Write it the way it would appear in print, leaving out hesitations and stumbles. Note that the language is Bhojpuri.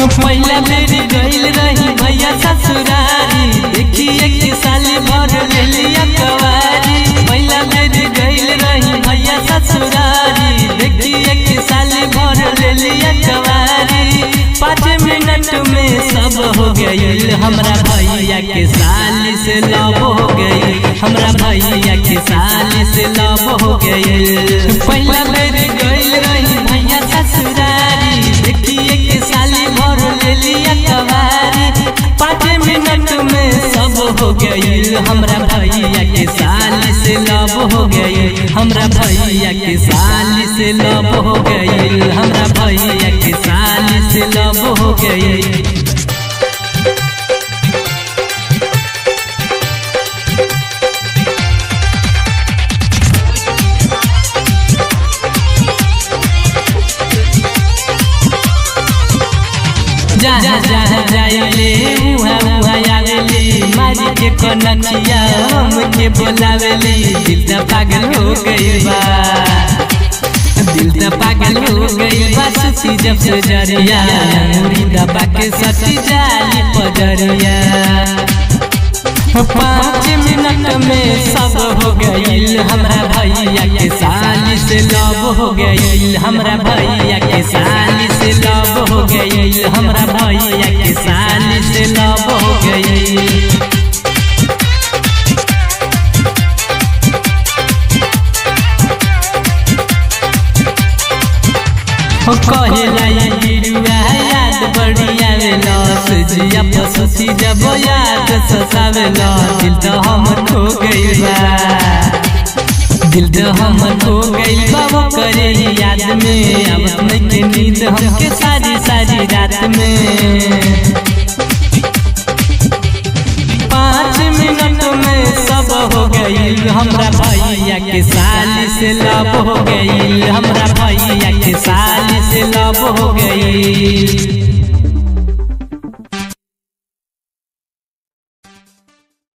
पहला बेर गइल रही भैया ससुरारी, देखिए कि साली भर ले लिया कवारी। पहला बेर गइल रही भैया ससुरारी, देखिए कि साली भर ले लिया कवारी। 5 मिनट में सब हो गइल, हमरा भैया के साली से लव हो गइल, हमरा भैया के साली से लव हो गइल। पहला बेर गइल रही भैया ससुरारी, देखिए कि साली भर ले लिया कवारी। 5 मिनट में सब हो गइल, हमरा भैया के साली से लव हो गइल, हमरा भैया के साली से लव हो गइल, हमरा भैया के साली से लव हो गइल। जहाँ जहाँ जाइले उहाँ उहाँ आवेली, मारी के कनखिया हमके बोलावेली। दिल त पागल हो गइल बा, दिल त पागल हो गइल बा, सुती जब से जरिया मुरी दबा के सटी जाली पजरिया। 5 मिनट में सब हो गइल, हमरा भैया के साली से लव हो गइल, हमरा भैया के साली से लव हो गइल, हमरा भैया के साली से लव हो गइल। कहेला ये गिरुआ याद बढ़िया वेलस, जिया पसुसी जब याद ससावेला। दिल तो हमर खो गइल बा, दिल तो हमर खो गइल बा, वो करे याद में आवत नहीं के नींद हमके सारी सारी रात में। 5 मिनट में सब हो गइल, हमरा भैया के साली से लव हो गइल, हमरा भैया के साली से लव हो गइल।